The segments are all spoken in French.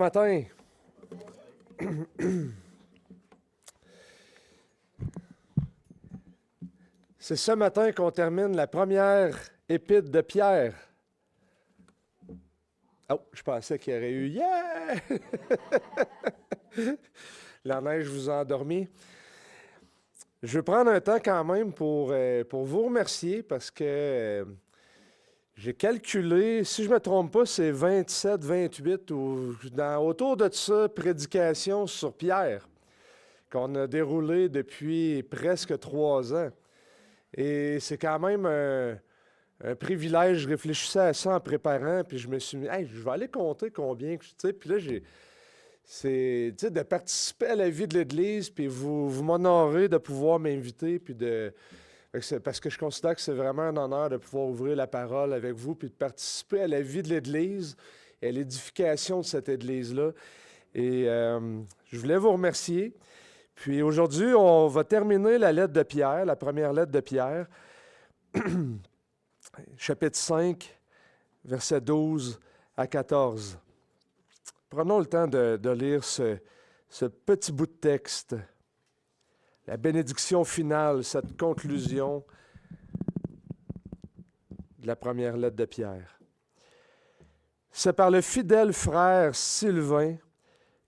Matin. C'est ce matin qu'on termine la première épître de Pierre. Oh, je pensais qu'il y aurait eu « Yeah! » La neige vous a endormi. Je vais prendre un temps quand même pour vous remercier parce que j'ai calculé, si je ne me trompe pas, c'est 27, 28 ou autour de ça, prédication sur Pierre qu'on a déroulé depuis presque 3 ans. Et c'est quand même un privilège. Je réfléchissais à ça en préparant, puis je me suis dit, hey, je vais aller compter combien, tu sais. Puis là, c'est, tu sais, de participer à la vie de l'Église, puis vous m'honorez de pouvoir m'inviter, puis parce que je considère que c'est vraiment un honneur de pouvoir ouvrir la parole avec vous, puis de participer à la vie de l'Église et à l'édification de cette Église-là. Et je voulais vous remercier. Puis aujourd'hui, on va terminer la lettre de Pierre, la première lettre de Pierre, chapitre 5, versets 12 à 14. Prenons le temps de lire ce petit bout de texte, la bénédiction finale, cette conclusion de la première lettre de Pierre. C'est par le fidèle frère Sylvain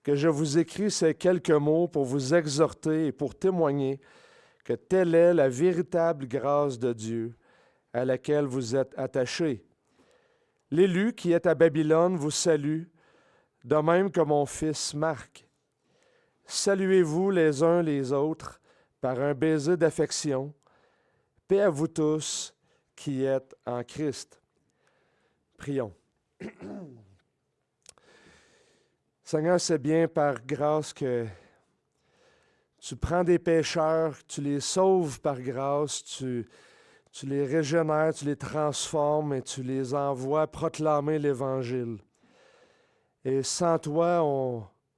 que je vous écris ces quelques mots pour vous exhorter et pour témoigner que telle est la véritable grâce de Dieu à laquelle vous êtes attachés. L'élu qui est à Babylone vous salue, de même que mon fils Marc. Saluez-vous les uns les autres par un baiser d'affection. Paix à vous tous qui êtes en Christ. Prions. Seigneur, c'est bien par grâce que tu prends des pécheurs, tu les sauves par grâce, tu les régénères, tu les transformes et tu les envoies proclamer l'Évangile. Et sans toi,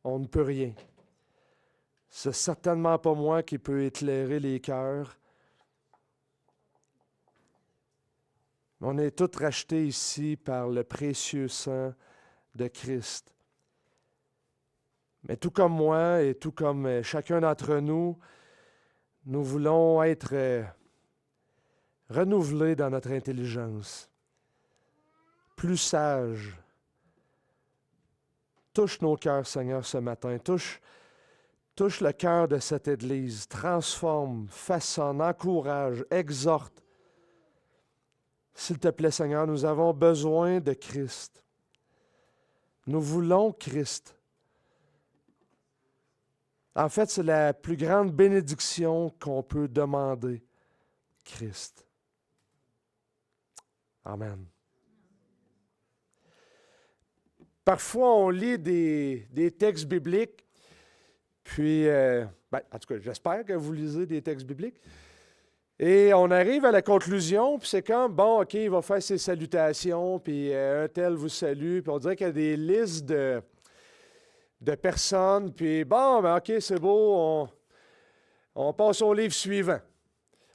on ne peut rien. C'est certainement pas moi qui peux éclairer les cœurs. On est tous rachetés ici par le précieux sang de Christ. Mais tout comme moi et tout comme chacun d'entre nous, nous voulons être renouvelés dans notre intelligence, plus sages. Touche nos cœurs, Seigneur, ce matin. Touche le cœur de cette Église. Transforme, façonne, encourage, exhorte. S'il te plaît, Seigneur, nous avons besoin de Christ. Nous voulons Christ. En fait, c'est la plus grande bénédiction qu'on peut demander, Christ. Amen. Parfois, on lit des textes bibliques, puis, en tout cas, j'espère que vous lisez des textes bibliques, et on arrive à la conclusion, puis c'est comme, bon, OK, il va faire ses salutations, puis un tel vous salue, puis on dirait qu'il y a des listes de personnes, puis bon, ben OK, c'est beau, on passe au livre suivant.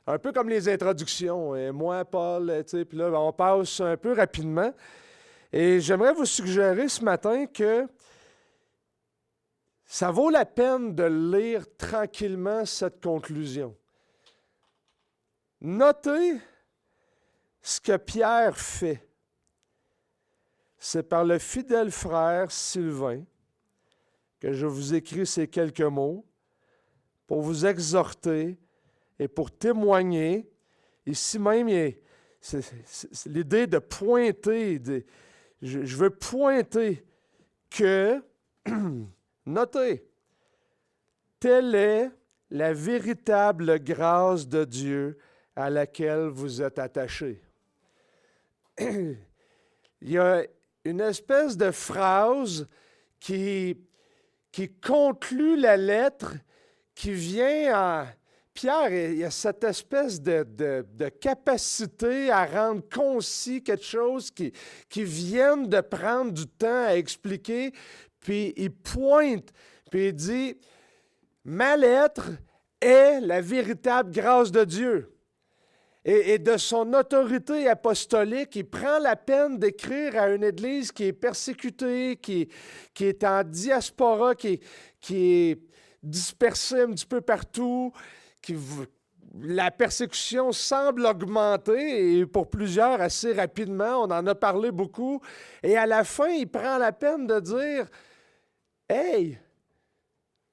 Un peu comme les introductions. Et moi, Paul, tu sais, puis là, on passe un peu rapidement. Et j'aimerais vous suggérer ce matin que ça vaut la peine de lire tranquillement cette conclusion. Notez ce que Pierre fait. C'est par le fidèle frère Sylvain que je vous écris ces quelques mots pour vous exhorter et pour témoigner. Ici même, c'est l'idée de pointer. Je veux pointer que, notez, telle est la véritable grâce de Dieu à laquelle vous êtes attachés. Il y a une espèce de phrase qui conclut la lettre, qui vient en... Pierre, il y a cette espèce de capacité à rendre concis quelque chose qui vienne de prendre du temps à expliquer, puis il pointe, puis il dit, « Ma lettre est la véritable grâce de Dieu. » et de son autorité apostolique, il prend la peine d'écrire à une Église qui est persécutée, qui est en diaspora, qui est dispersée un petit peu partout, la persécution semble augmenter, et pour plusieurs assez rapidement, on en a parlé beaucoup, et à la fin, il prend la peine de dire « Hey,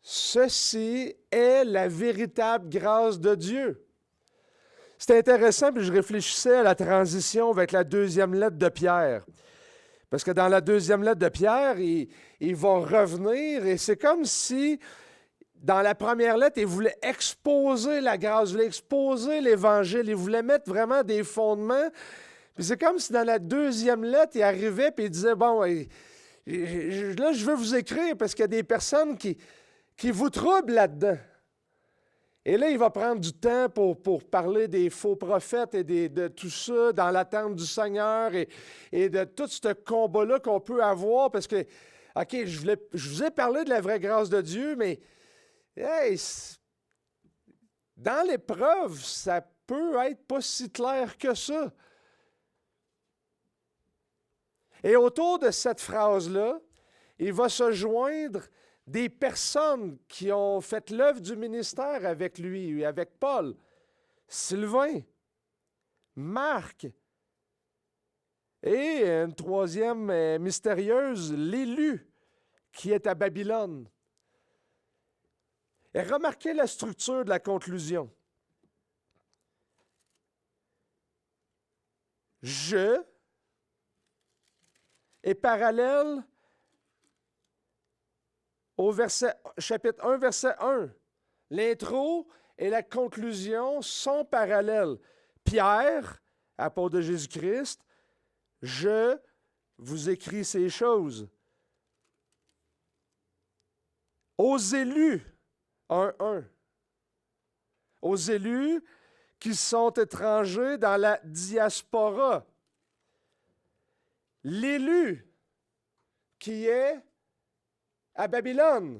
ceci est la véritable grâce de Dieu. » C'est intéressant, puis je réfléchissais à la transition avec la deuxième lettre de Pierre. Parce que dans la deuxième lettre de Pierre, il va revenir, et c'est comme si, dans la première lettre, il voulait exposer la grâce, il voulait exposer l'Évangile, il voulait mettre vraiment des fondements. Puis c'est comme si dans la deuxième lettre, il arrivait et il disait, bon, là, je veux vous écrire parce qu'il y a des personnes qui vous troublent là-dedans. Et là, il va prendre du temps pour parler des faux prophètes et de tout ça dans l'attente du Seigneur et de tout ce combat-là qu'on peut avoir parce que, OK, je vous ai parlé de la vraie grâce de Dieu, mais hey, dans l'épreuve, ça peut être pas si clair que ça. Et autour de cette phrase-là, il va se joindre des personnes qui ont fait l'œuvre du ministère avec lui, avec Paul, Sylvain, Marc, et une troisième mystérieuse, l'élu, qui est à Babylone. Et remarquez la structure de la conclusion. Je est parallèle au chapitre 1, verset 1. L'intro et la conclusion sont parallèles. Pierre, apôtre de Jésus-Christ, je vous écris ces choses. Aux élus, 1:1. Aux élus qui sont étrangers dans la diaspora. L'élu qui est à Babylone.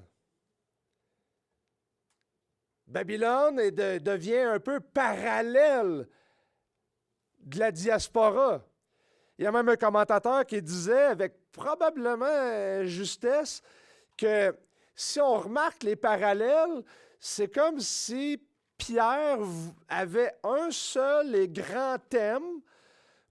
Babylone devient un peu parallèle de la diaspora. Il y a même un commentateur qui disait, avec probablement justesse, que si on remarque les parallèles, c'est comme si Pierre avait un seul et grand thème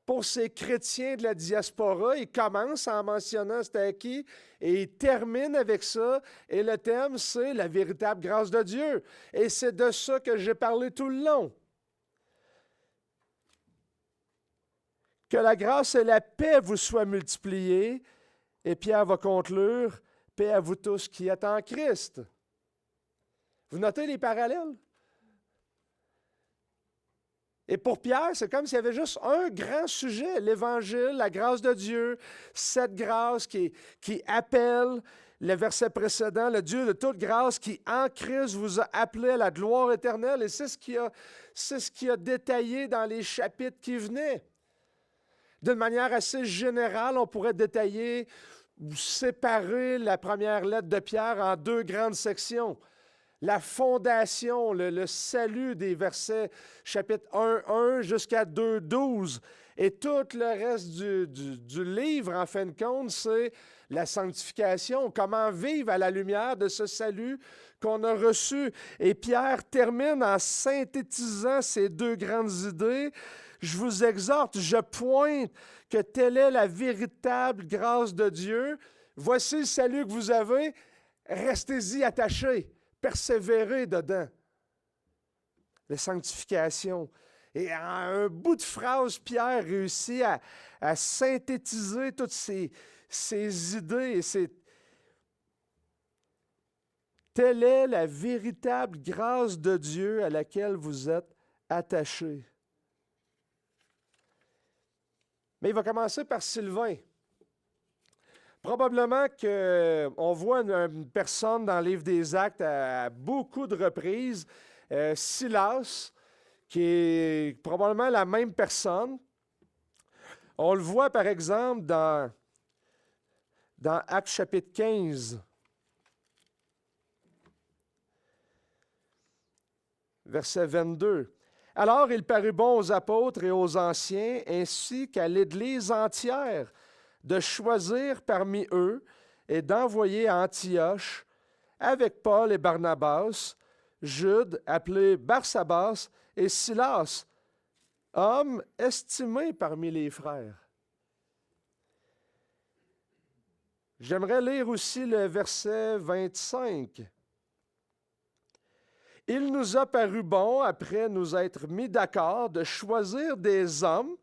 pour ces chrétiens de la diaspora. Il commence en mentionnant c'était qui et il termine avec ça. Et le thème, c'est la véritable grâce de Dieu. Et c'est de ça que j'ai parlé tout le long. Que la grâce et la paix vous soient multipliées. Et Pierre va conclure, paix à vous tous qui êtes en Christ. Vous notez les parallèles? Et pour Pierre, c'est comme s'il y avait juste un grand sujet, l'Évangile, la grâce de Dieu, cette grâce qui appelle, le verset précédent, le Dieu de toute grâce qui en Christ vous a appelé à la gloire éternelle. Et c'est ce qu'il a détaillé dans les chapitres qui venaient. D'une manière assez générale, on pourrait détailler ou séparer la première lettre de Pierre en deux grandes sections. La fondation, le salut des versets chapitre 1:1 jusqu'à 2:12. Et tout le reste du livre, en fin de compte, c'est la sanctification, comment vivre à la lumière de ce salut qu'on a reçu. Et Pierre termine en synthétisant ces deux grandes idées. Je vous exhorte, je pointe que telle est la véritable grâce de Dieu. Voici le salut que vous avez, restez-y attachés. Persévérer dedans. La sanctification. Et en un bout de phrase, Pierre réussit à synthétiser toutes ces idées. Telle est la véritable grâce de Dieu à laquelle vous êtes attachés. Mais il va commencer par Sylvain. Probablement qu'on voit une personne dans le livre des Actes à beaucoup de reprises, Silas, qui est probablement la même personne. On le voit par exemple dans Actes chapitre 15, verset 22. « Alors il parut bon aux apôtres et aux anciens, ainsi qu'à l'Église entière, de choisir parmi eux et d'envoyer à Antioche, avec Paul et Barnabas, Jude, appelé Barsabas, et Silas, hommes estimés parmi les frères. J'aimerais lire aussi le verset 25. Il nous a paru bon, après nous être mis d'accord, de choisir des hommes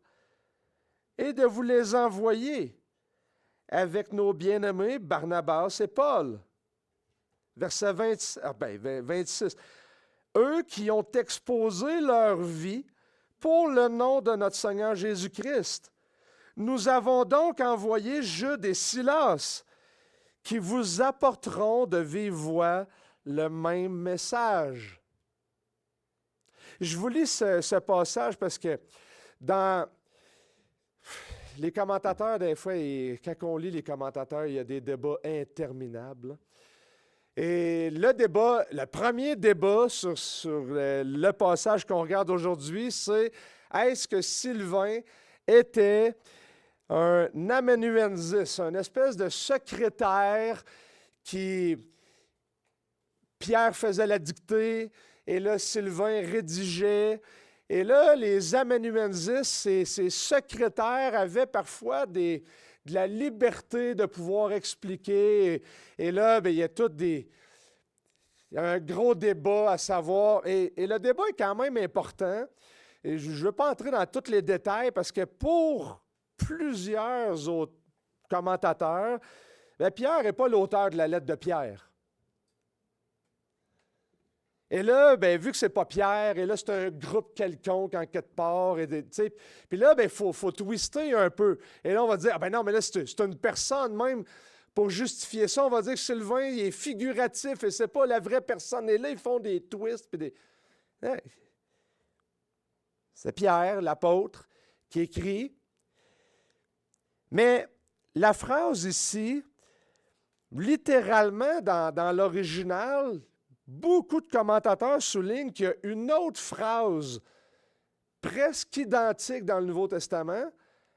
et de vous les envoyer avec nos bien-aimés Barnabas et Paul. Verset 26. Eux qui ont exposé leur vie pour le nom de notre Seigneur Jésus-Christ. Nous avons donc envoyé Jude et Silas, qui vous apporteront de vive voix le même message. Je vous lis ce passage parce que dans les commentateurs, des fois, quand on lit les commentateurs, il y a des débats interminables. Et le premier débat sur le passage qu'on regarde aujourd'hui, c'est est-ce que Sylvain était un amanuensis, une espèce de secrétaire qui Pierre faisait la dictée, et là, Sylvain rédigeait. Et là, les amanuensis, ces secrétaires avaient parfois de la liberté de pouvoir expliquer. Et là, bien, il y a un gros débat à savoir. Et le débat est quand même important. Et je ne veux pas entrer dans tous les détails parce que pour plusieurs autres commentateurs, bien, Pierre n'est pas l'auteur de la lettre de Pierre. Et là, bien, vu que ce n'est pas Pierre, et là, c'est un groupe quelconque en quelque part, puis là, il faut twister un peu. Et là, on va dire, ah ben non, mais là, c'est une personne même. Pour justifier ça, on va dire que Sylvain, il est figuratif et c'est pas la vraie personne. Et là, ils font des twists. Hey. C'est Pierre, l'apôtre, qui écrit. Mais la phrase ici, littéralement, dans l'original, beaucoup de commentateurs soulignent qu'il y a une autre phrase presque identique dans le Nouveau Testament,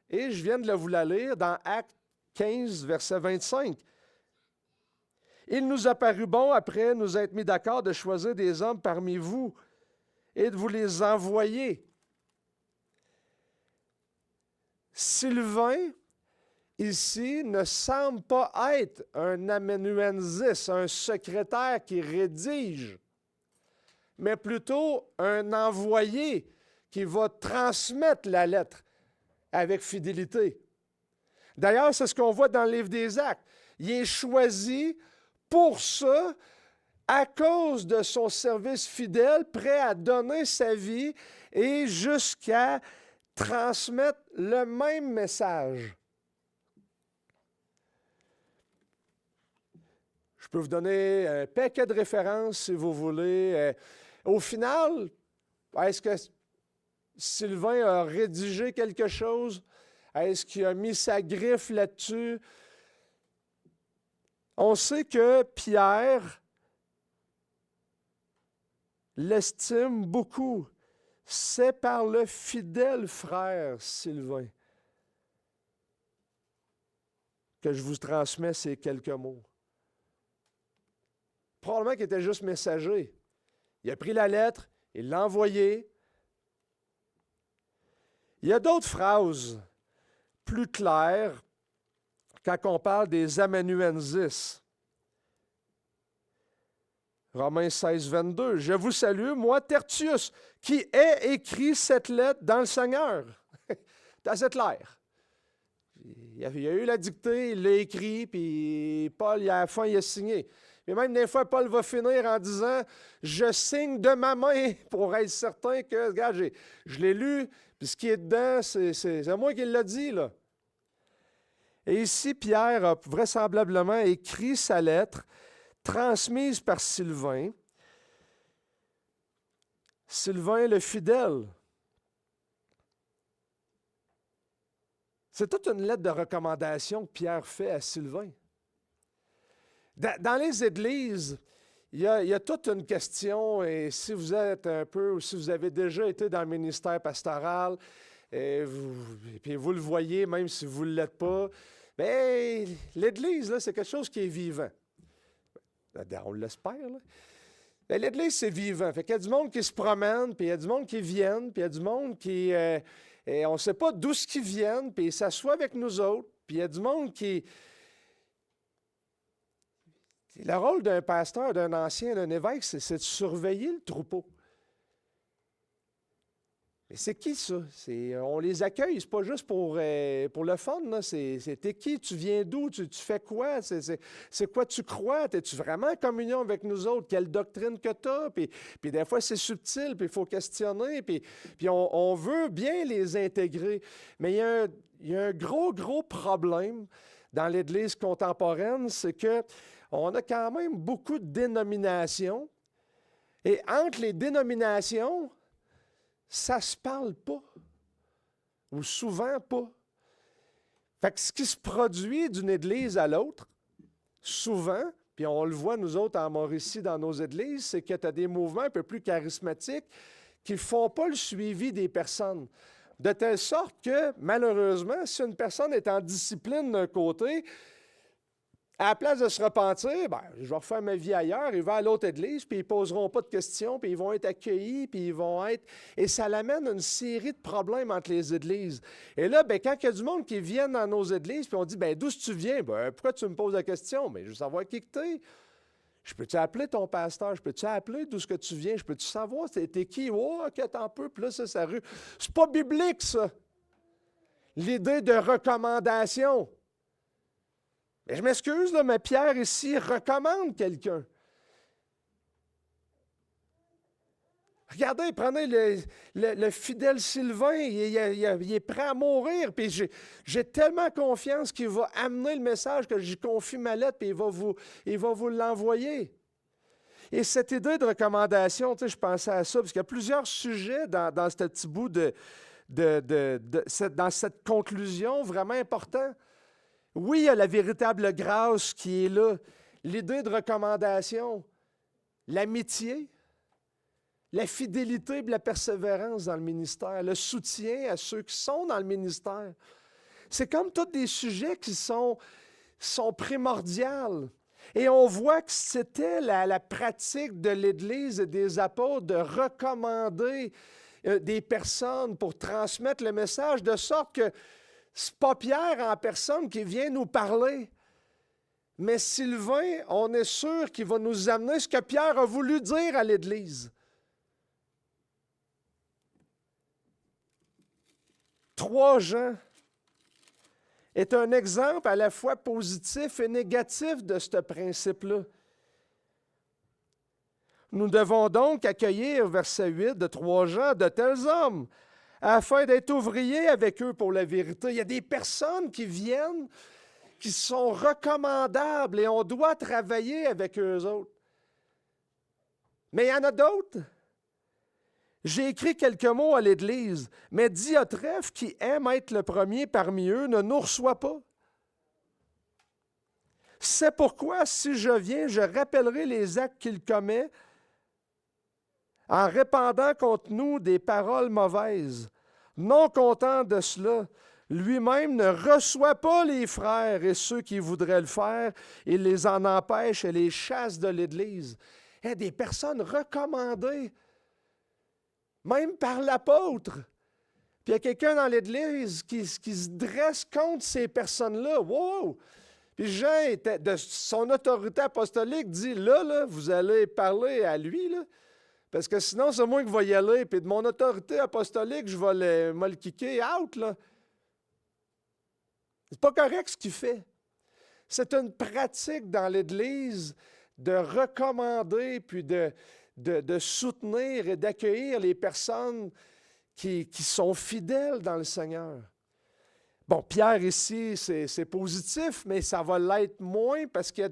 et je viens de vous la lire dans Actes 15, verset 25. Il nous a paru bon, après nous être mis d'accord, de choisir des hommes parmi vous et de vous les envoyer. Sylvain, ici, ne semble pas être un amanuensis, un secrétaire qui rédige, mais plutôt un envoyé qui va transmettre la lettre avec fidélité. D'ailleurs, c'est ce qu'on voit dans le livre des Actes. Il est choisi pour ça, à cause de son service fidèle, prêt à donner sa vie et jusqu'à transmettre le même message. Je peux vous donner un paquet de références si vous voulez. Au final, est-ce que Sylvain a rédigé quelque chose? Est-ce qu'il a mis sa griffe là-dessus? On sait que Pierre l'estime beaucoup. C'est par le fidèle frère Sylvain que je vous transmets ces quelques mots. Probablement qu'il était juste messager. Il a pris la lettre, il l'a envoyée. Il y a d'autres phrases plus claires quand on parle des amanuensis. Romains 16, 22. Je vous salue, moi, Tertius, qui ai écrit cette lettre dans le Seigneur. C'est assez clair. Il a eu la dictée, il l'a écrit, puis Paul, à la fin, il a signé. Mais même des fois, Paul va finir en disant « Je signe de ma main pour être certain que, regarde, je l'ai lu, puis ce qui est dedans, c'est moi qui l'a dit, là. » Et ici, Pierre a vraisemblablement écrit sa lettre, transmise par Sylvain. Sylvain le fidèle. C'est toute une lettre de recommandation que Pierre fait à Sylvain. Dans les églises, il y a toute une question, et si vous êtes un peu, ou si vous avez déjà été dans le ministère pastoral, et puis vous le voyez, même si vous ne l'êtes pas, bien, l'Église, là, c'est quelque chose qui est vivant. On l'espère, là. Bien, l'Église, c'est vivant. Fait qu'il y a du monde qui se promène, puis il y a du monde qui viennent, puis il y a du monde qui... et on ne sait pas d'où ce qu'ils viennent, puis ils s'assoient avec nous autres, puis il y a du monde qui... Le rôle d'un pasteur, d'un ancien, d'un évêque, c'est de surveiller le troupeau. Mais c'est qui ça? On les accueille, c'est pas juste pour le fun. T'es qui? Tu viens d'où? Tu fais quoi? C'est quoi tu crois? Es-tu vraiment en communion avec nous autres? Quelle doctrine que tu as? Puis des fois, c'est subtil, puis il faut questionner, puis on veut bien les intégrer. Mais il y a un gros, gros problème dans l'Église contemporaine, c'est qu'on a quand même beaucoup de dénominations. Et entre les dénominations, ça ne se parle pas, ou souvent pas. Fait que ce qui se produit d'une église à l'autre, souvent, puis on le voit nous autres en Mauricie dans nos églises, c'est que tu as des mouvements un peu plus charismatiques qui ne font pas le suivi des personnes. De telle sorte que, malheureusement, si une personne est en discipline d'un côté, à la place de se repentir, ben, je vais refaire ma vie ailleurs, il va à l'autre église, puis ils ne poseront pas de questions, puis ils vont être accueillis, puis ils vont être... Et ça l'amène à une série de problèmes entre les églises. Et là, ben, quand il y a du monde qui vient dans nos églises, puis on dit, ben, d'où tu viens? Ben, pourquoi tu me poses la question? Ben, je veux savoir qui que t'es. Je peux-tu appeler ton pasteur? Je peux-tu appeler d'où ce que tu viens? Je peux-tu savoir t'es qui? Oh, ok, t'en peux, puis là, ça, ça rue. C'est pas biblique, ça. L'idée de recommandation. Mais je m'excuse, là, mais Pierre ici recommande quelqu'un. Regardez, prenez le fidèle Sylvain, il est prêt à mourir, puis j'ai tellement confiance qu'il va amener le message que j'y confie ma lettre, puis il va vous l'envoyer. Et cette idée de recommandation, tu sais, je pensais à ça, parce qu'il y a plusieurs sujets dans ce petit bout dans cette conclusion vraiment important. Oui, il y a la véritable grâce qui est là, l'idée de recommandation, l'amitié, la fidélité et la persévérance dans le ministère, le soutien à ceux qui sont dans le ministère. C'est comme tous des sujets qui sont primordiaux. Et on voit que c'était la pratique de l'Église et des apôtres de recommander des personnes pour transmettre le message, de sorte que ce n'est pas Pierre en personne qui vient nous parler. Mais Sylvain, on est sûr qu'il va nous amener ce que Pierre a voulu dire à l'Église. 3 Jean est un exemple à la fois positif et négatif de ce principe-là. Nous devons donc accueillir, verset 8 de 3 Jean, de tels hommes, afin d'être ouvriers avec eux pour la vérité. Il y a des personnes qui viennent, qui sont recommandables et on doit travailler avec eux autres. Mais il y en a d'autres. J'ai écrit quelques mots à l'Église, mais Diotrephe, qui aime être le premier parmi eux, ne nous reçoit pas. C'est pourquoi, si je viens, je rappellerai les actes qu'il commet en répandant contre nous des paroles mauvaises. Non content de cela, lui-même ne reçoit pas les frères et ceux qui voudraient le faire, il les en empêche et les chasse de l'Église. Il y a des personnes recommandées, même par l'apôtre. Puis il y a quelqu'un dans l'Église qui se dresse contre ces personnes-là. Wow! Puis Jean, de son autorité apostolique, dit, là, vous allez parler à lui, là, parce que sinon, c'est moi qui vais y aller, puis de mon autorité apostolique, je vais le kicker out, là. C'est pas correct ce qu'il fait. C'est une pratique dans l'Église de recommander, puis de soutenir et d'accueillir les personnes qui sont fidèles dans le Seigneur. Bon, Pierre ici, c'est positif, mais ça va l'être moins parce que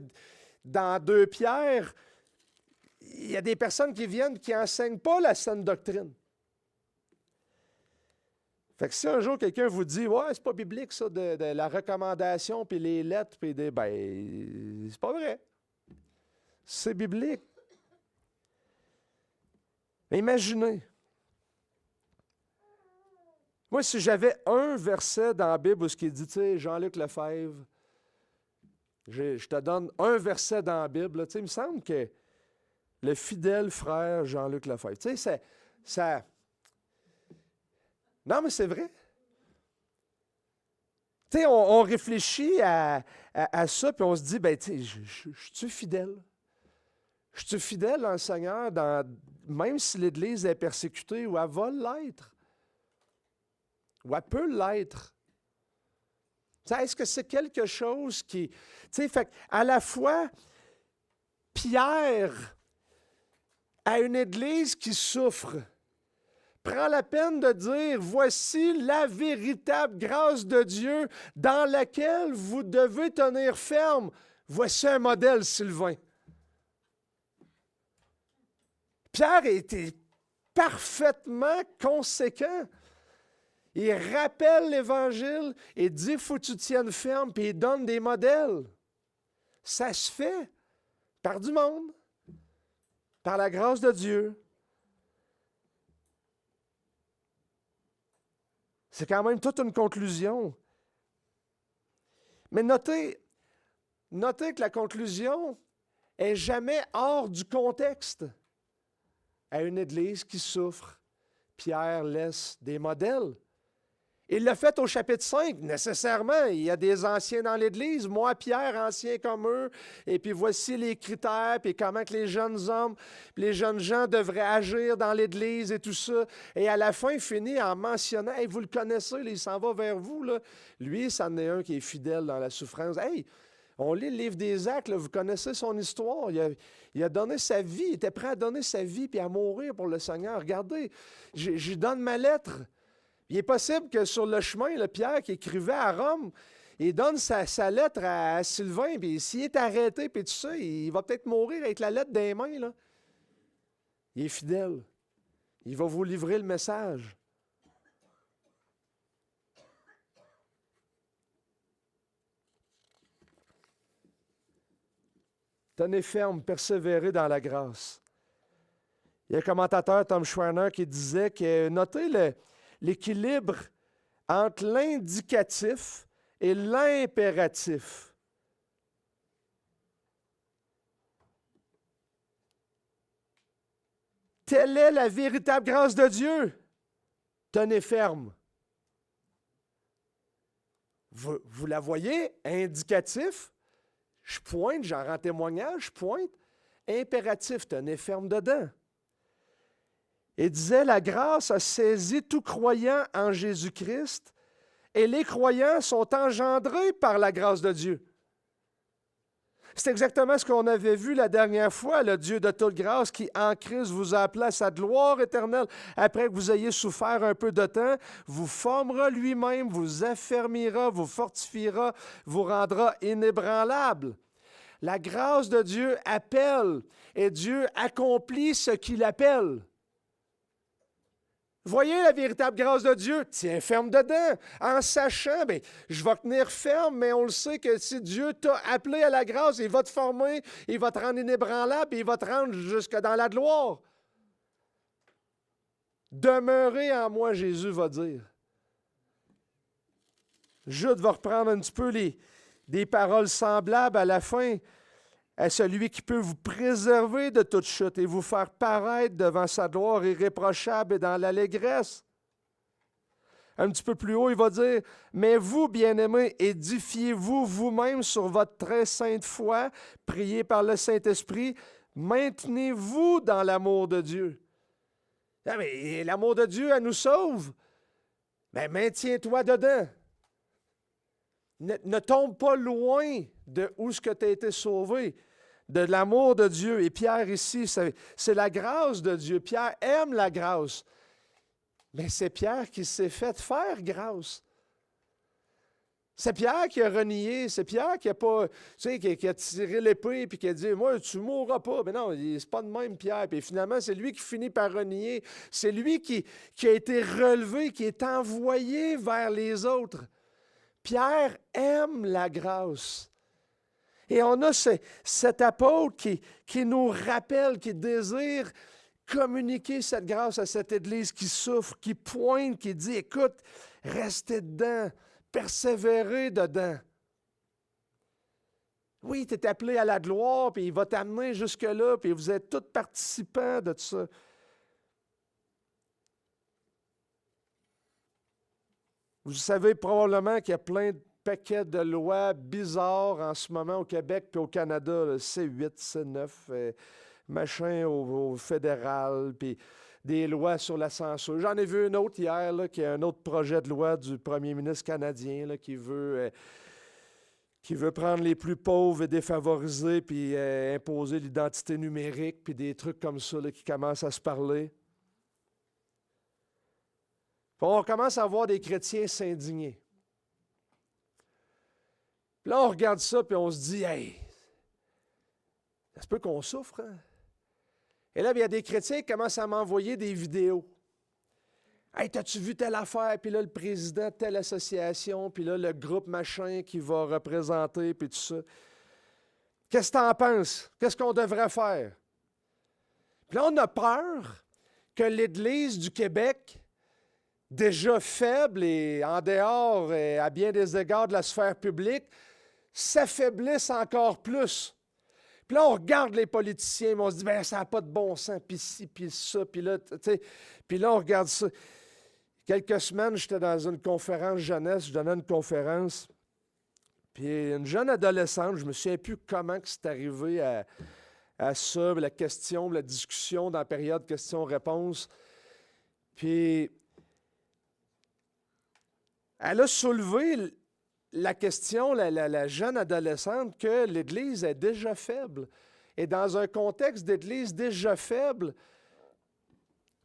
dans 2 Pierre, il y a des personnes qui viennent qui n'enseignent pas la saine doctrine. Fait que si un jour quelqu'un vous dit « Ouais, c'est pas biblique ça, de la recommandation, puis les lettres, puis ben, c'est pas vrai. C'est biblique. Imaginez. Moi, si j'avais un verset dans la Bible où ce qui dit, tu sais, Jean-Luc Lefebvre, je te donne un verset dans la Bible, là, tu sais, il me semble que le fidèle frère Jean-Luc Lefebvre, tu sais, ça... Non, mais c'est vrai. Tu sais, on réfléchit à ça, puis on se dit, ben, tu sais, je suis fidèle. Je suis fidèle dans le Seigneur, même si l'Église est persécutée, ou elle va l'être, ou elle peut l'être. Est-ce que c'est quelque chose qui... Tu sais, fait à la fois, Pierre, à une Église qui souffre, prend la peine de dire, voici la véritable grâce de Dieu dans laquelle vous devez tenir ferme. Voici un modèle, Sylvain. Pierre était parfaitement conséquent. Il rappelle l'Évangile et dit, il faut que tu tiennes ferme, puis il donne des modèles. Ça se fait par du monde, par la grâce de Dieu. C'est quand même toute une conclusion. Mais notez que la conclusion n'est jamais hors du contexte. À une Église qui souffre, Pierre laisse des modèles. Il l'a fait au chapitre 5, nécessairement. Il y a des anciens dans l'Église. Moi, Pierre, ancien comme eux. Et puis voici les critères, puis comment que les jeunes hommes, les jeunes gens devraient agir dans l'Église et tout ça. Et à la fin, il finit en mentionnant, hey, vous le connaissez, là, il s'en va vers vous. Là. Lui, c'en est un qui est fidèle dans la souffrance. Hey, on lit le livre des Actes, là, vous connaissez son histoire. Il a donné sa vie, il était prêt à donner sa vie puis à mourir pour le Seigneur. Regardez, je donne ma lettre. Il est possible que sur le chemin, le Pierre qui écrivait à Rome, il donne sa lettre à Sylvain, puis s'il est arrêté, puis tout ça, il va peut-être mourir avec la lettre dans les mains. Là. Il est fidèle. Il va vous livrer le message. Tenez ferme, persévérez dans la grâce. Il y a un commentateur, Tom Schwerner, qui disait que notez l'équilibre entre l'indicatif et l'impératif. Telle est la véritable grâce de Dieu. Tenez ferme. Vous la voyez? Indicatif. Je pointe, j'en rends témoignage, je pointe. Impératif, tenez ferme dedans. Il disait, la grâce a saisi tout croyant en Jésus-Christ et les croyants sont engendrés par la grâce de Dieu. C'est exactement ce qu'on avait vu la dernière fois, le Dieu de toute grâce qui, en Christ, vous a appelé à sa gloire éternelle. Après que vous ayez souffert un peu de temps, vous formera lui-même, vous affermira, vous fortifiera, vous rendra inébranlable. La grâce de Dieu appelle et Dieu accomplit ce qu'il appelle. Voyez la véritable grâce de Dieu, tiens ferme dedans, en sachant, bien, je vais tenir ferme, mais on le sait que si Dieu t'a appelé à la grâce, il va te former, il va te rendre inébranlable, et il va te rendre jusque dans la gloire. Demeurez en moi, Jésus va dire. Jude va reprendre un petit peu des paroles semblables à la fin. À celui qui peut vous préserver de toute chute et vous faire paraître devant sa gloire irréprochable et dans l'allégresse. Un petit peu plus haut, il va dire, « Mais vous, bien-aimés, édifiez-vous vous-même sur votre très sainte foi, priez par le Saint-Esprit, maintenez-vous dans l'amour de Dieu. » Ah, mais l'amour de Dieu, elle nous sauve. Mais maintiens-toi dedans. Ne tombe pas loin de où ce que tu as été sauvé, de l'amour de Dieu. Et Pierre ici, c'est la grâce de Dieu. Pierre aime la grâce. Mais c'est Pierre qui s'est fait faire grâce. C'est Pierre qui a renié, c'est Pierre qui a pas, tu sais, qui a tiré l'épée et qui a dit, moi, tu ne mourras pas. Mais non, c'est pas de même, Pierre. Puis finalement, c'est lui qui finit par renier. C'est lui qui a été relevé, qui est envoyé vers les autres. Pierre aime la grâce. Et on a cet apôtre qui nous rappelle, qui désire communiquer cette grâce à cette Église qui souffre, qui pointe, qui dit, écoute, restez dedans, persévérez dedans. Oui, tu es appelé à la gloire, puis il va t'amener jusque-là, puis vous êtes tous participants de ça. Vous savez probablement qu'il y a plein de paquets de lois bizarres en ce moment au Québec puis au Canada, là, C8, C9, machin au fédéral, puis des lois sur la censure. J'en ai vu une autre hier, là, qui est un autre projet de loi du premier ministre canadien là, qui veut prendre les plus pauvres et défavorisés puis imposer l'identité numérique, puis des trucs comme ça là, qui commencent à se parler. Puis on commence à voir des chrétiens s'indigner. Puis là, on regarde ça, puis on se dit, hey, ça se peut qu'on souffre, hein? Et là, il y a des chrétiens qui commencent à m'envoyer des vidéos. Hey, t'as-tu vu telle affaire? Puis là, le président de telle association, puis là, le groupe machin qui va représenter, puis tout ça. Qu'est-ce que tu en penses? Qu'est-ce qu'on devrait faire? Puis là, on a peur que l'Église du Québec, déjà faible et en dehors, et à bien des égards de la sphère publique, s'affaiblisse encore plus. Puis là, on regarde les politiciens, mais on se dit, bien, ça n'a pas de bon sens, puis ci, puis ça, puis là, tu sais, puis là, on regarde ça. Quelques semaines, j'étais dans une conférence jeunesse, je donnais une conférence, puis une jeune adolescente, je ne me souviens plus comment c'est arrivé à ça, la question, la discussion dans la période questions-réponses. Puis, elle a soulevé la question, la jeune adolescente, que l'Église est déjà faible. Et dans un contexte d'Église déjà faible,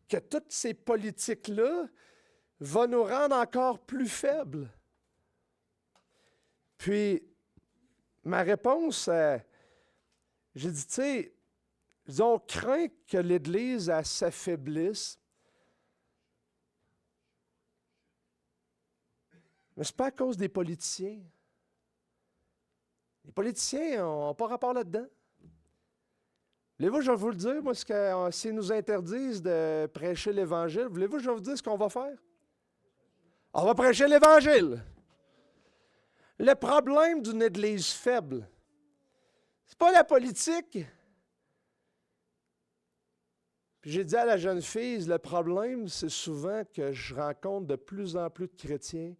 que toutes ces politiques-là vont nous rendre encore plus faibles. Puis, ma réponse, j'ai dit, tu sais, on craint que l'Église s'affaiblisse. Mais ce n'est pas à cause des politiciens. Les politiciens n'ont pas rapport là-dedans. Voulez-vous, je vais vous le dire, moi, s'ils nous interdisent de prêcher l'Évangile, voulez-vous, je vais vous dire ce qu'on va faire? On va prêcher l'Évangile. Le problème d'une Église faible, ce n'est pas la politique. Puis j'ai dit à la jeune fille, le problème, c'est souvent que je rencontre de plus en plus de chrétiens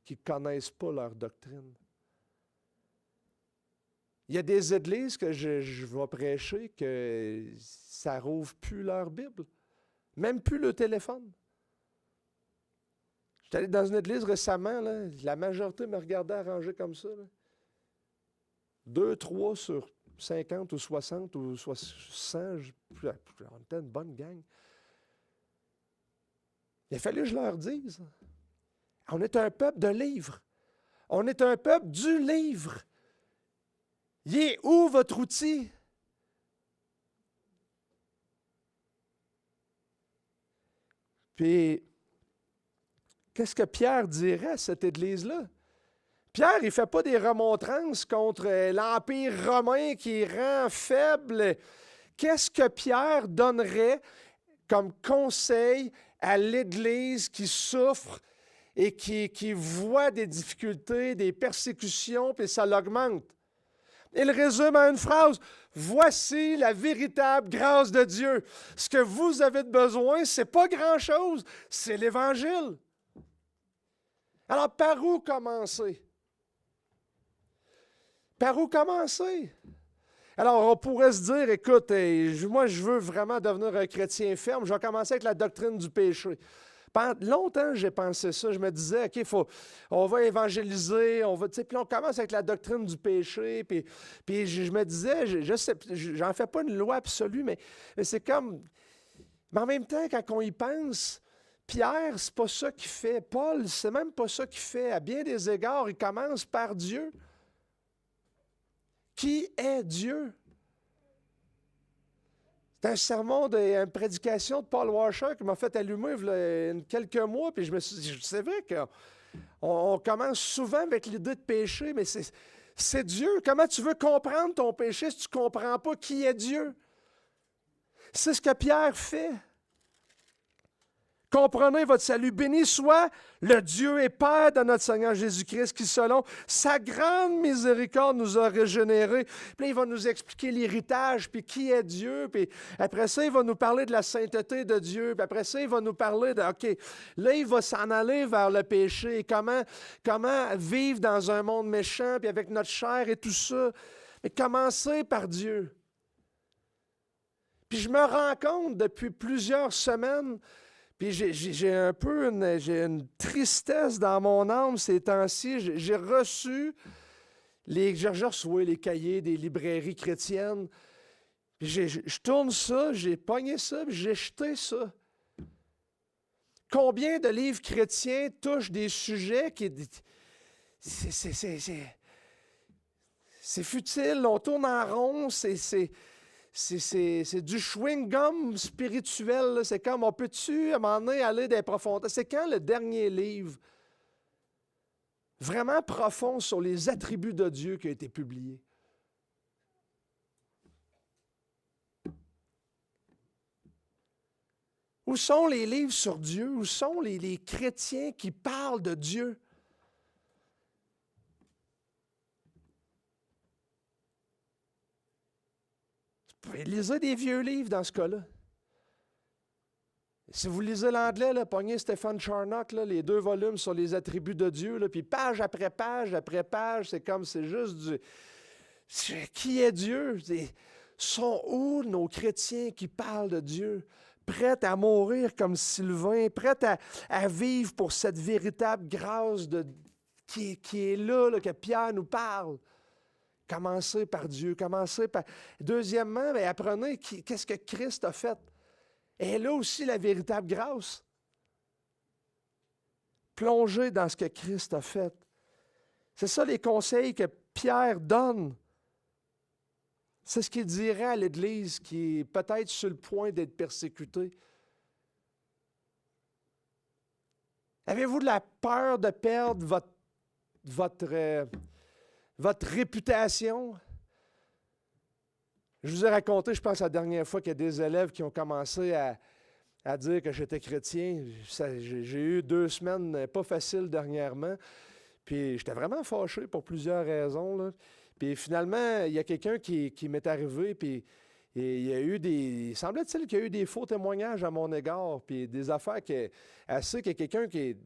qui ne connaissent pas leur doctrine. Il y a des églises que je vais prêcher que ça rouvre plus leur Bible, même plus le téléphone. J'étais allé dans une église récemment, là, la majorité me regardait arrangé comme ça. Là. 2, 3 sur 50 ou 60 ou 100, on était une bonne gang. Il a fallu que je leur dise. On est un peuple de livres. On est un peuple du livre. Il est où votre outil? Puis, qu'est-ce que Pierre dirait à cette Église-là? Pierre, il ne fait pas des remontrances contre l'Empire romain qui rend faible. Qu'est-ce que Pierre donnerait comme conseil à l'Église qui souffre et qui voit des difficultés, des persécutions, puis ça l'augmente? Il résume en une phrase, « Voici la véritable grâce de Dieu. Ce que vous avez besoin, ce n'est pas grand-chose, c'est l'Évangile. » Alors, par où commencer? Par où commencer? Alors, on pourrait se dire, écoute, moi, je veux vraiment devenir un chrétien ferme, je vais commencer avec la doctrine du péché. Pendant longtemps, j'ai pensé ça. Je me disais, OK, on va évangéliser, puis on commence avec la doctrine du péché. Puis je me disais, j'en fais pas une loi absolue, mais c'est comme... Mais en même temps, quand on y pense, Pierre, c'est pas ça qu'il fait. Paul, c'est même pas ça qu'il fait. À bien des égards, il commence par Dieu. Qui est Dieu? C'est un sermon, une prédication de Paul Washer qui m'a fait allumer il y a quelques mois, puis je me suis dit, c'est vrai qu'on commence souvent avec l'idée de péché, mais c'est Dieu. Comment tu veux comprendre ton péché si tu ne comprends pas qui est Dieu? C'est ce que Pierre fait. Comprenez votre salut. Béni soit le Dieu et Père de notre Seigneur Jésus-Christ qui, selon sa grande miséricorde, nous a régénérés. Puis là, il va nous expliquer l'héritage, puis qui est Dieu. Puis après ça, il va nous parler de la sainteté de Dieu. Puis après ça, il va nous parler de, OK, là, il va s'en aller vers le péché. Comment vivre dans un monde méchant, puis avec notre chair et tout ça. Mais commencez par Dieu. Puis je me rends compte depuis plusieurs semaines. Puis j'ai un peu une tristesse dans mon âme ces temps-ci. J'ai reçu j'ai reçu les cahiers des librairies chrétiennes. Puis je tourne ça, j'ai pogné ça, puis j'ai jeté ça. Combien de livres chrétiens touchent des sujets qui... C'est futile, on tourne en rond, c'est du chewing-gum spirituel. Là. C'est comme, on peut-tu, à un moment donné, aller des profondeurs? C'est quand le dernier livre vraiment profond sur les attributs de Dieu qui a été publié? Où sont les livres sur Dieu? Où sont les chrétiens qui parlent de Dieu? Lisez des vieux livres dans ce cas-là. Si vous lisez l'anglais, là, pognez Stephen Charnock, là, les 2 volumes sur les attributs de Dieu, là, puis page après page, c'est juste du... Qui est Dieu? Sont où nos chrétiens qui parlent de Dieu? Prêts à mourir comme Sylvain, prêts à vivre pour cette véritable grâce qui est là, que Pierre nous parle. Commencez par Dieu, Deuxièmement, apprenez qu'est-ce que Christ a fait. Et là aussi la véritable grâce. Plongez dans ce que Christ a fait. C'est ça les conseils que Pierre donne. C'est ce qu'il dirait à l'Église qui est peut-être sur le point d'être persécutée. Avez-vous de la peur de perdre votre réputation? Je vous ai raconté, je pense, la dernière fois qu'il y a des élèves qui ont commencé à dire que j'étais chrétien. J'ai eu 2 semaines pas faciles dernièrement. Puis j'étais vraiment fâché pour plusieurs raisons, là. Puis finalement, il y a quelqu'un qui m'est arrivé, puis il semblait-il qu'il y a eu des faux témoignages à mon égard, puis des affaires qu'il y a quelqu'un qui est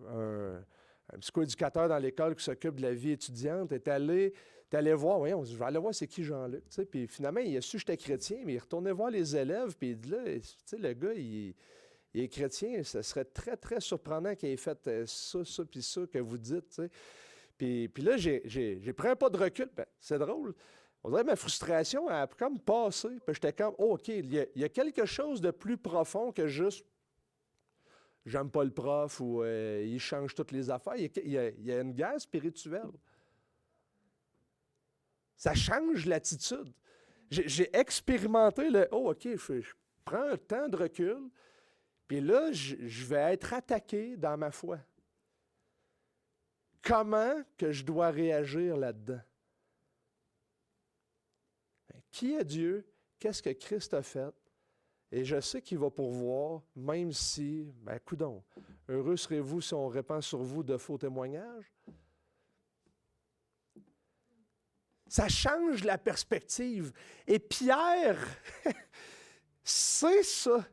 un psychoéducateur dans l'école qui s'occupe de la vie étudiante, est allé voir, voyons, je vais aller voir c'est qui Jean-Luc. Tu sais, puis finalement, il a su que j'étais chrétien, mais il retournait voir les élèves, puis il dit là, tu sais, le gars, il est chrétien, ça serait très, très surprenant qu'il ait fait ça, puis ça que vous dites. Tu sais. Puis là, j'ai pris un pas de recul. Ben, c'est drôle. On dirait que ma frustration a comme passé. Puis j'étais comme, oh, OK, il y a quelque chose de plus profond que juste j'aime pas le prof ou il change toutes les affaires. Il y a une guerre spirituelle. Ça change l'attitude. J'ai expérimenté le, oh, OK, je prends un temps de recul, puis là, je vais être attaqué dans ma foi. Comment que je dois réagir là-dedans? Qui est Dieu? Qu'est-ce que Christ a fait? Et je sais qu'il va pourvoir, même si, coudonc, heureux serez-vous si on répand sur vous de faux témoignages? Ça change la perspective. Et Pierre, c'est ça.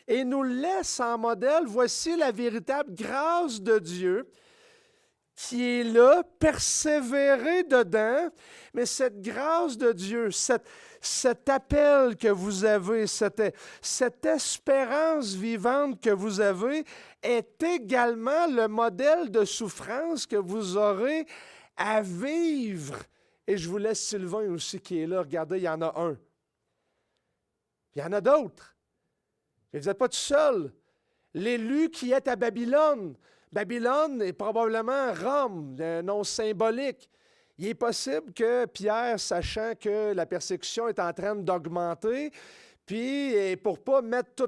Et nous laisse en modèle, voici la véritable grâce de Dieu qui est là, persévérer dedans, mais cette grâce de Dieu, cet appel que vous avez, cette espérance vivante que vous avez, est également le modèle de souffrance que vous aurez à vivre. Et je vous laisse Sylvain aussi qui est là. Regardez, il y en a un. Il y en a d'autres. Et vous n'êtes pas tout seul. L'élu qui est à Babylone. Babylone est probablement Rome, un nom symbolique. Il est possible que Pierre, sachant que la persécution est en train d'augmenter, puis pour pas mettre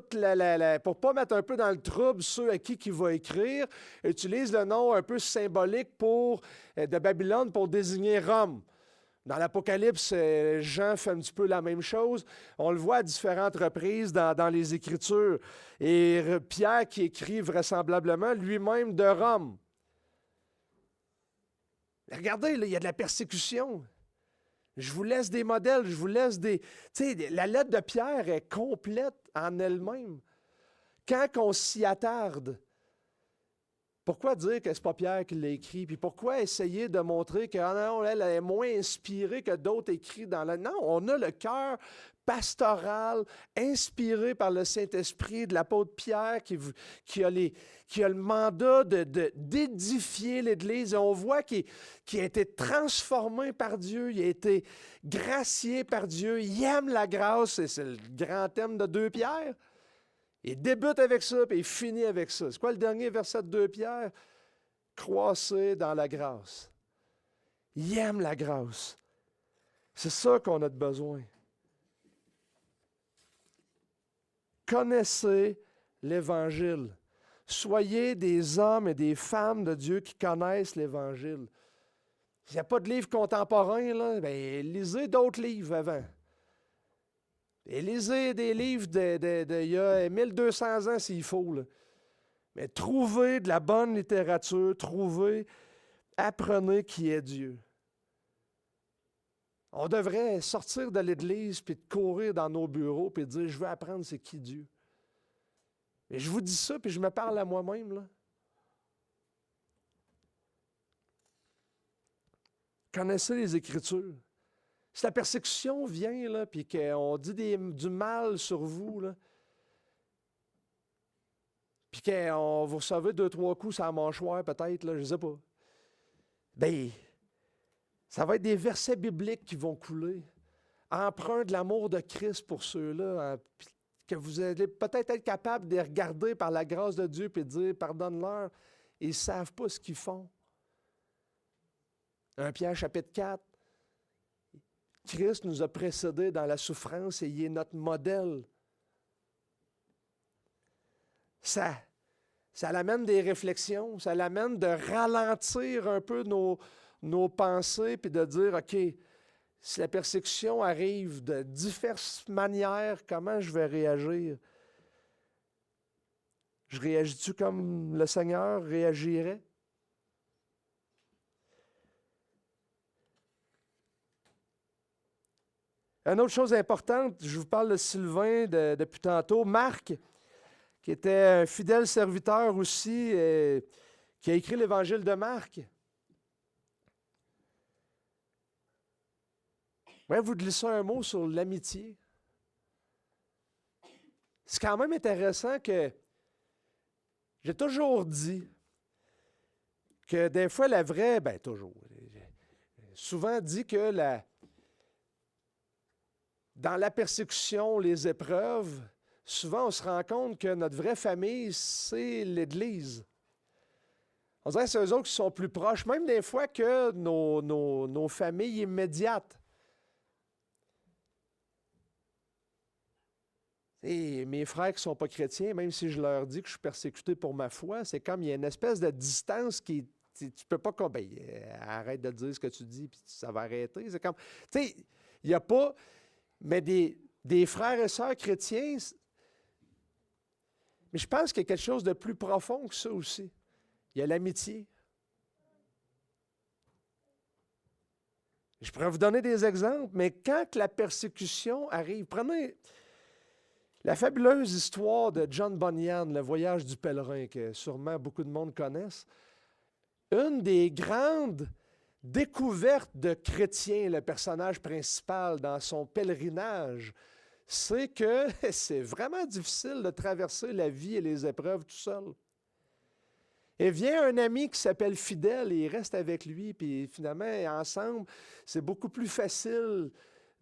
pour pas mettre un peu dans le trouble ceux à qui il va écrire, utilise le nom un peu symbolique de Babylone pour désigner Rome. Dans l'Apocalypse, Jean fait un petit peu la même chose. On le voit à différentes reprises dans les Écritures. Et Pierre qui écrit vraisemblablement lui-même de Rome. Regardez, là, il y a de la persécution. Je vous laisse des modèles, je vous laisse des... Tu sais, la lettre de Pierre est complète en elle-même. Quand on s'y attarde, pourquoi dire que ce n'est pas Pierre qui l'a écrit? Puis pourquoi essayer de montrer que non, elle est moins inspirée que d'autres écrits dans la... Non, on a le cœur pastoral, inspiré par le Saint-Esprit de l'apôtre Pierre qui a le mandat d'édifier l'Église. Et on voit qu'il a été transformé par Dieu, il a été gracié par Dieu, il aime la grâce, et c'est le grand thème de 2 Pierre. Il débute avec ça, puis il finit avec ça. C'est quoi le dernier verset de 2 Pierre? Croissez dans la grâce. Il aime la grâce. C'est ça qu'on a de besoin. Connaissez l'Évangile. Soyez des hommes et des femmes de Dieu qui connaissent l'Évangile. S'il n'y a pas de livre contemporain, là, bien, lisez d'autres livres avant. Et lisez des livres d'il y a 1200 ans s'il faut. Là. Mais trouvez de la bonne littérature, apprenez qui est Dieu. On devrait sortir de l'Église puis de courir dans nos bureaux puis de dire « Je veux apprendre c'est qui Dieu ». Et je vous dis ça puis je me parle à moi-même. Là. Connaissez les Écritures. Si la persécution vient, là, puis qu'on dit du mal sur vous, là, puis qu'on vous recevez 2-3 coups sur la mâchoire, peut-être, là, je ne sais pas, bien, ça va être des versets bibliques qui vont couler. Emprunt de l'amour de Christ pour ceux-là, que vous allez peut-être être capable de les regarder par la grâce de Dieu et de dire « Pardonne-leur ». Ils ne savent pas ce qu'ils font. 1 Pierre chapitre 4. Christ nous a précédés dans la souffrance et il est notre modèle. Ça l'amène des réflexions, ça l'amène de ralentir un peu nos pensées puis de dire, OK, si la persécution arrive de diverses manières, comment je vais réagir? Je réagis-tu comme le Seigneur réagirait? Une autre chose importante, je vous parle de Sylvain depuis tantôt, Marc, qui était un fidèle serviteur aussi, qui a écrit l'Évangile de Marc. Ouais, vous glissez un mot sur l'amitié. C'est quand même intéressant que j'ai toujours dit que des fois la vraie, bien toujours, souvent dit que dans la persécution, les épreuves, souvent on se rend compte que notre vraie famille, c'est l'Église. On dirait que c'est eux autres qui sont plus proches, même des fois que nos familles immédiates. Et mes frères qui ne sont pas chrétiens, même si je leur dis que je suis persécuté pour ma foi, c'est comme il y a une espèce de distance qui... Tu ne peux pas... arrête de dire ce que tu dis, puis ça va arrêter. C'est comme... Tu sais, il n'y a pas... Mais des frères et sœurs chrétiens, mais je pense qu'il y a quelque chose de plus profond que ça aussi. Il y a l'amitié. Je pourrais vous donner des exemples, mais quand la persécution arrive, prenez la fabuleuse histoire de John Bunyan, le voyage du pèlerin, que sûrement beaucoup de monde connaissent. Une des grandes découverte de Chrétien, le personnage principal dans son pèlerinage, c'est que c'est vraiment difficile de traverser la vie et les épreuves tout seul. Et vient un ami qui s'appelle Fidèle et il reste avec lui, puis finalement, ensemble, c'est beaucoup plus facile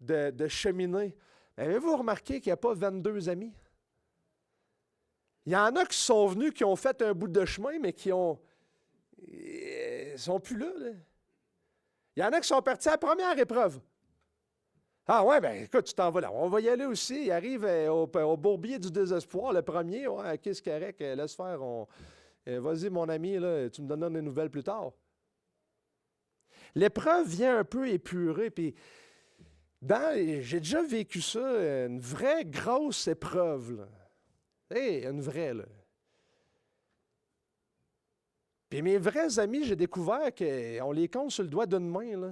de cheminer. Avez-vous remarqué qu'il n'y a pas 22 amis? Il y en a qui sont venus, qui ont fait un bout de chemin, mais qui sont plus là. Il y en a qui sont partis à la première épreuve. Ah ouais, bien écoute, tu t'en vas là. On va y aller aussi. Il arrive au bourbier du désespoir, le premier. Ouais, qu'est-ce qu'il y a? Laisse faire. Vas-y, mon ami, là, tu me donneras des nouvelles plus tard. L'épreuve vient un peu épurer. Puis j'ai déjà vécu ça, une vraie grosse épreuve. Là. Hey, une vraie, là. Puis mes vrais amis, j'ai découvert qu'on les compte sur le doigt d'une main, là.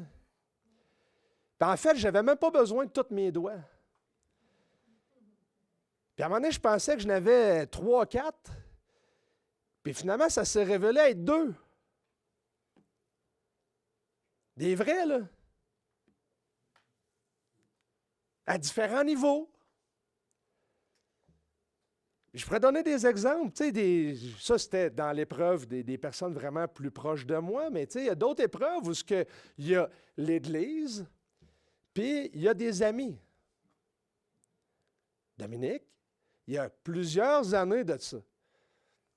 Puis en fait, je n'avais même pas besoin de tous mes doigts. Puis à un moment donné, je pensais que je n'avais 3, 4. Puis finalement, ça s'est révélé être 2. Des vrais, là. À différents niveaux. Je pourrais donner des exemples. Tu sais, ça, c'était dans l'épreuve des personnes vraiment plus proches de moi, mais tu sais, il y a d'autres épreuves où il y a l'Église, puis il y a des amis. Dominique, il y a plusieurs années de ça.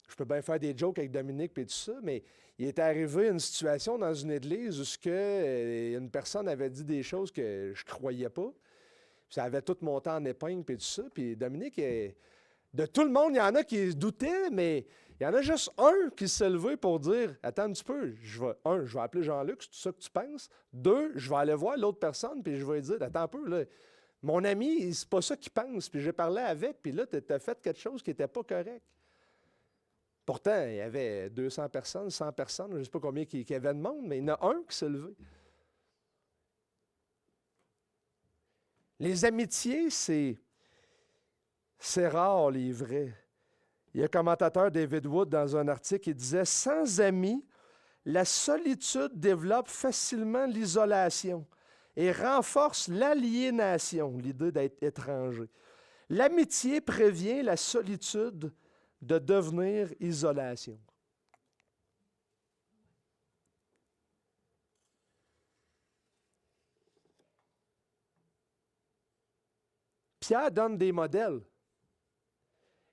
Je peux bien faire des jokes avec Dominique et tout ça, mais il est arrivé une situation dans une église où une personne avait dit des choses que je ne croyais pas. Puis ça avait tout monté en épingle et tout ça. Puis Dominique, de tout le monde, il y en a qui se doutaient, mais il y en a juste un qui s'est levé pour dire « Attends un petit peu, je vais appeler Jean-Luc, c'est tout ça que tu penses? 2, je vais aller voir l'autre personne, puis je vais lui dire « Attends un peu, là, mon ami, c'est pas ça qu'il pense. » Puis j'ai parlé avec, puis là, tu as fait quelque chose qui n'était pas correct. Pourtant, il y avait 200 personnes, 100 personnes, je ne sais pas combien qu'il y avait de monde, mais il y en a un qui s'est levé. Les amitiés, c'est rare, les vrais. Il y a un commentateur, David Wood, dans un article, qui disait « Sans amis, la solitude développe facilement l'isolation et renforce l'aliénation, l'idée d'être étranger. L'amitié prévient la solitude de devenir isolation. » Pierre donne des modèles.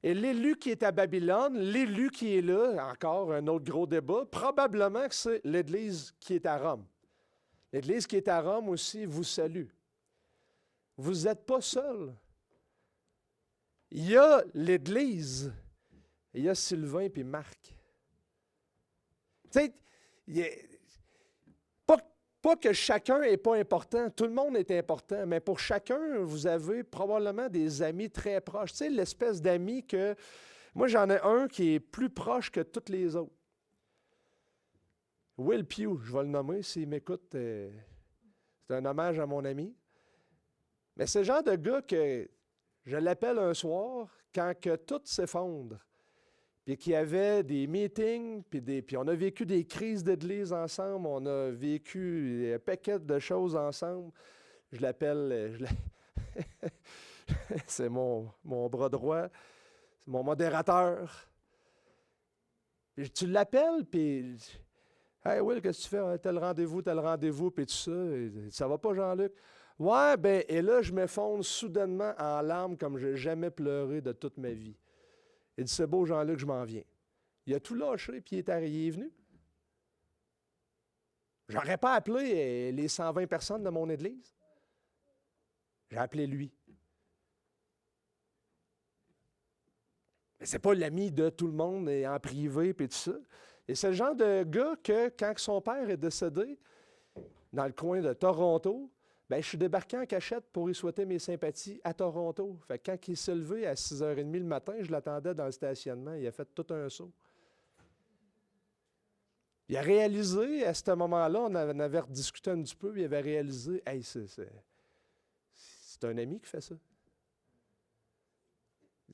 Et l'élu qui est à Babylone, l'élu qui est là, encore un autre gros débat, probablement que c'est l'Église qui est à Rome. L'Église qui est à Rome aussi vous salue. Vous n'êtes pas seul. Il y a l'Église, il y a Sylvain puis Marc. Tu sais, pas que chacun n'est pas important, tout le monde est important, mais pour chacun, vous avez probablement des amis très proches. Tu sais, l'espèce d'amis que... Moi, j'en ai un qui est plus proche que tous les autres. Will Pugh, je vais le nommer s'il m'écoute. C'est un hommage à mon ami. Mais c'est le genre de gars que je l'appelle un soir quand que tout s'effondre. Puis qu'il y avait des meetings, puis on a vécu des crises d'église ensemble, on a vécu un paquet de choses ensemble. Je l'appelle, c'est mon bras droit, c'est mon modérateur. Puis tu l'appelles, puis « Hey Will, qu'est-ce que tu fais? Ah, tel rendez-vous, puis tout ça. Ça va pas, Jean-Luc? » Ouais, ben, et là, je m'effondre soudainement en larmes comme je n'ai jamais pleuré de toute ma vie. Il dit, c'est beau, Jean-Luc, je m'en viens. Il a tout lâché, puis il est venu. Je n'aurais pas appelé les 120 personnes de mon église. J'ai appelé lui. Mais ce n'est pas l'ami de tout le monde et en privé, puis tout ça. Et c'est le genre de gars que, quand son père est décédé, dans le coin de Toronto, ben, je suis débarqué en cachette pour lui souhaiter mes sympathies à Toronto. Fait que quand il s'est levé à 6h30 le matin, je l'attendais dans le stationnement. Il a fait tout un saut. Il a réalisé, à ce moment-là, on avait rediscuté un petit peu, il avait réalisé, hey, c'est un ami qui fait ça.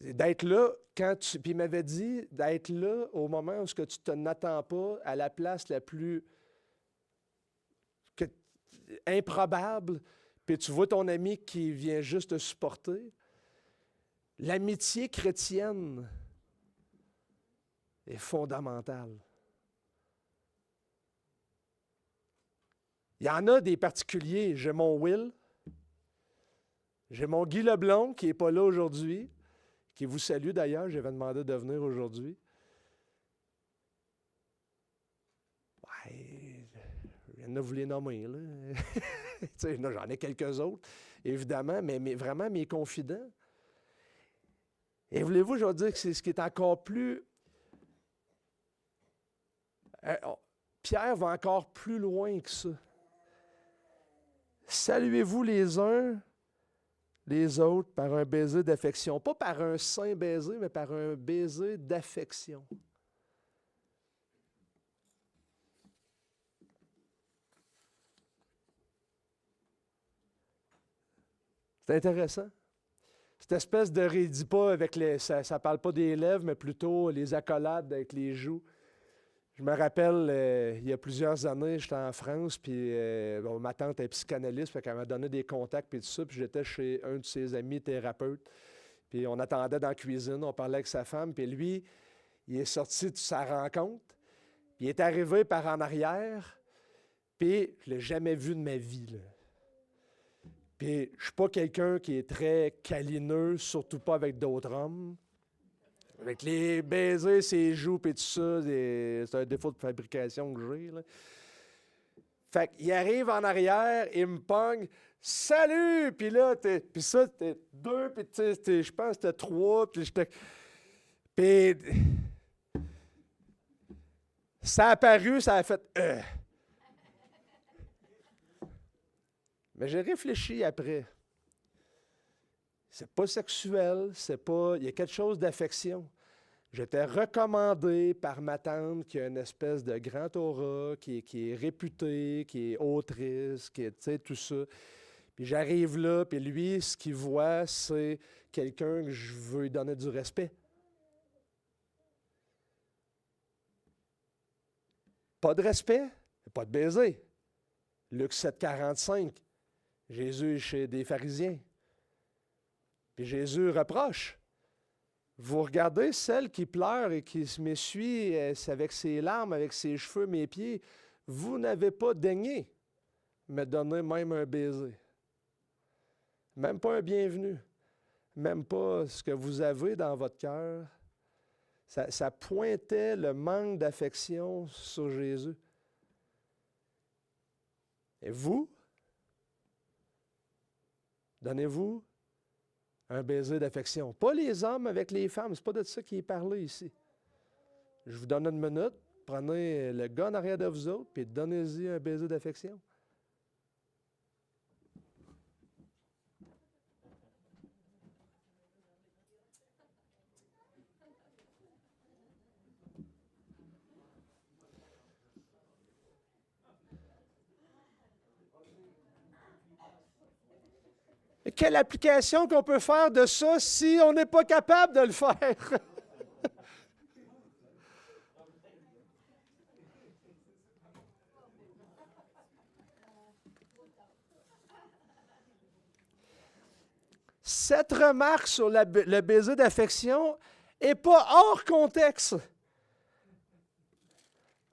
D'être là, puis il m'avait dit d'être là au moment où tu ne n'attends pas, à la place la plus improbable, puis tu vois ton ami qui vient juste te supporter. L'amitié chrétienne est fondamentale. Il y en a des particuliers. J'ai mon Will, j'ai mon Guy Leblond qui n'est pas là aujourd'hui, qui vous salue d'ailleurs, j'avais demandé de venir aujourd'hui. Ouais, je viens de vous les nommer, là. J'en ai quelques autres, évidemment, mais vraiment mes confidents. Et voulez-vous, je vais dire que c'est ce qui est encore plus... Pierre va encore plus loin que ça. Saluez-vous les uns les autres par un baiser d'affection. Pas par un saint baiser, mais par un baiser d'affection. C'est intéressant. Cette espèce de rédit pas avec les. Ça ne parle pas des lèvres, mais plutôt les accolades avec les joues. Je me rappelle, il y a plusieurs années, j'étais en France, puis ma tante est psychanalyste, fait qu'elle m'a donné des contacts, puis tout ça, puis j'étais chez un de ses amis thérapeutes, puis on attendait dans la cuisine, on parlait avec sa femme, puis lui, il est sorti de sa rencontre, puis il est arrivé par en arrière, puis je ne l'ai jamais vu de ma vie, là. Puis je ne suis pas quelqu'un qui est très câlineux, surtout pas avec d'autres hommes. Avec les baisers, ses joues et tout ça, c'est un défaut de fabrication que j'ai, là. Fait qu'il arrive en arrière, il me pogne. Salut! Puis là, puis ça, t'es deux, puis je pense que c'était trois, puis j'étais. Puis. Ça a apparu, ça a fait. Mais j'ai réfléchi après. C'est pas sexuel, c'est pas. Il y a quelque chose d'affection. J'étais recommandé par ma tante qui a une espèce de grand aura, qui est réputée, qui est autrice, qui est, tu sais, tout ça. Puis j'arrive là, puis lui, ce qu'il voit, c'est quelqu'un que je veux lui donner du respect. Pas de respect, pas de baiser. Luc 7,45. Jésus est chez des pharisiens. Puis Jésus reproche. Vous regardez celle qui pleure et qui m'essuie avec ses larmes, avec ses cheveux, mes pieds. Vous n'avez pas daigné me donner même un baiser. Même pas un bienvenu. Même pas ce que vous avez dans votre cœur. Ça pointait le manque d'affection sur Jésus. Et vous, donnez-vous un baiser d'affection. Pas les hommes avec les femmes, c'est pas de ça qui est parlé ici. Je vous donne une minute, prenez le gars en arrière de vous autres, puis donnez-y un baiser d'affection. Et quelle application qu'on peut faire de ça si on n'est pas capable de le faire? Cette remarque sur le baiser d'affection n'est pas hors contexte.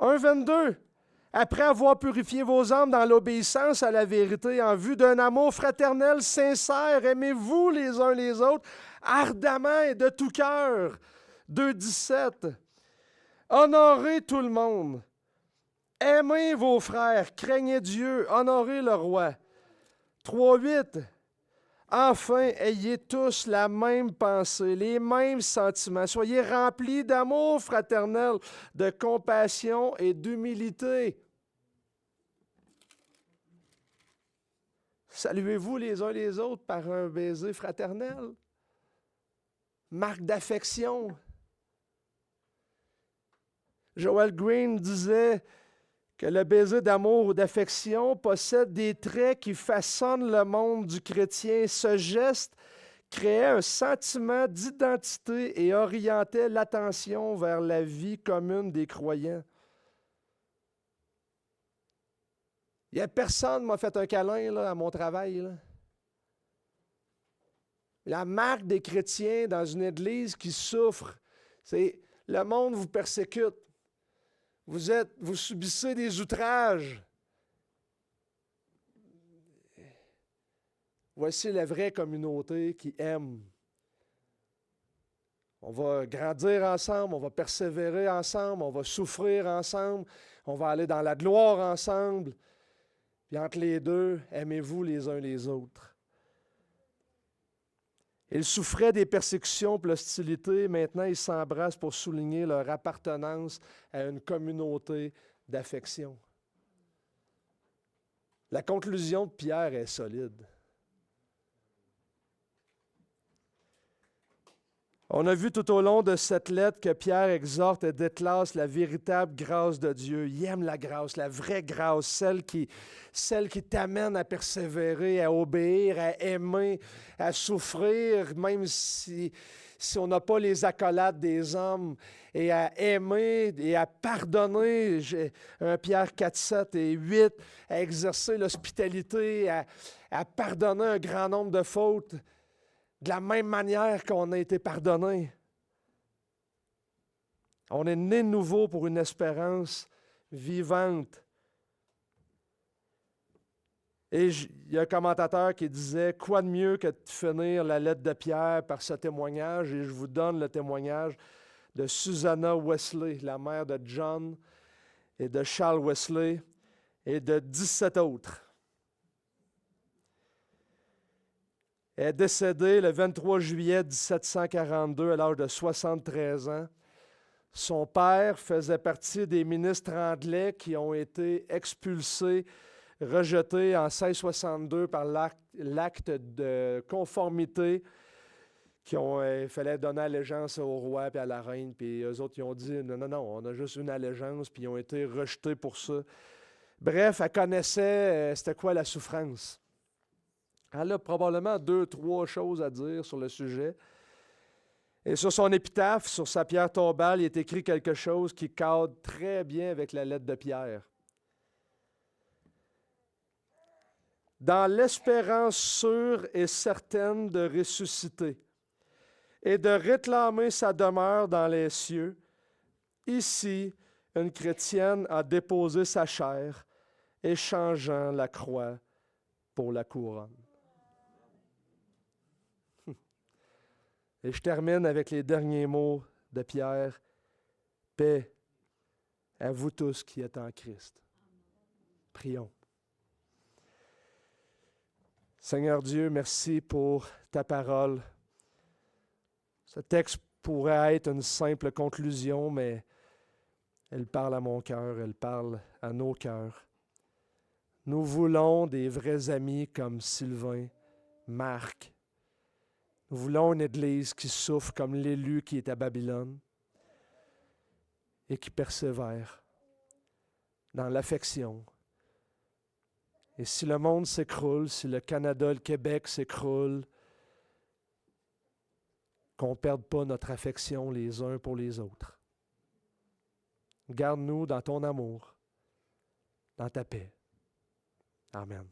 1,22. Après avoir purifié vos âmes dans l'obéissance à la vérité, en vue d'un amour fraternel sincère, aimez-vous les uns les autres ardemment et de tout cœur. 2,17. Honorez tout le monde. Aimez vos frères, craignez Dieu, honorez le roi. 3,8. Enfin, ayez tous la même pensée, les mêmes sentiments. Soyez remplis d'amour fraternel, de compassion et d'humilité. Saluez-vous les uns les autres par un baiser fraternel. Marque d'affection. Joel Green disait que le baiser d'amour ou d'affection possède des traits qui façonnent le monde du chrétien. Ce geste créait un sentiment d'identité et orientait l'attention vers la vie commune des croyants. Il n'y a personne qui m'a fait un câlin là, à mon travail, là. La marque des chrétiens dans une église qui souffre, c'est le monde vous persécute. Vous subissez des outrages. Voici la vraie communauté qui aime. On va grandir ensemble, on va persévérer ensemble, on va souffrir ensemble, on va aller dans la gloire ensemble. Puis entre les deux, aimez-vous les uns les autres. Ils souffraient des persécutions et l'hostilité. Maintenant, ils s'embrassent pour souligner leur appartenance à une communauté d'affection. La conclusion de Pierre est solide. On a vu tout au long de cette lettre que Pierre exhorte et déclasse la véritable grâce de Dieu. Il aime la grâce, la vraie grâce, celle qui t'amène à persévérer, à obéir, à aimer, à souffrir, même si on n'a pas les accolades des hommes, et à aimer et à pardonner. 1 Pierre 4, 7 et 8, à exercer l'hospitalité, à pardonner un grand nombre de fautes. De la même manière qu'on a été pardonné. On est né de nouveau pour une espérance vivante. Et il y a un commentateur qui disait « Quoi de mieux que de finir la lettre de Pierre par ce témoignage? » Et je vous donne le témoignage de Susanna Wesley, la mère de John et de Charles Wesley et de 17 autres. Elle est décédée le 23 juillet 1742 à l'âge de 73 ans. Son père faisait partie des ministres anglais qui ont été expulsés, rejetés en 1662 par l'acte de conformité il fallait donner allégeance au roi et à la reine. Puis eux autres, ils ont dit non, on a juste une allégeance, puis ils ont été rejetés pour ça. Bref, elle connaissait c'était quoi la souffrance. Elle a probablement 2-3 choses à dire sur le sujet. Et sur son épitaphe, sur sa pierre tombale, il est écrit quelque chose qui cadre très bien avec la lettre de Pierre. Dans l'espérance sûre et certaine de ressusciter et de réclamer sa demeure dans les cieux, ici, une chrétienne a déposé sa chair, échangeant la croix pour la couronne. Et je termine avec les derniers mots de Pierre. Paix à vous tous qui êtes en Christ. Prions. Seigneur Dieu, merci pour ta parole. Ce texte pourrait être une simple conclusion, mais elle parle à mon cœur, elle parle à nos cœurs. Nous voulons des vrais amis comme Sylvain, Marc. Nous voulons une Église qui souffre comme l'élu qui est à Babylone et qui persévère dans l'affection. Et si le monde s'écroule, si le Canada, le Québec s'écroule, qu'on ne perde pas notre affection les uns pour les autres. Garde-nous dans ton amour, dans ta paix. Amen.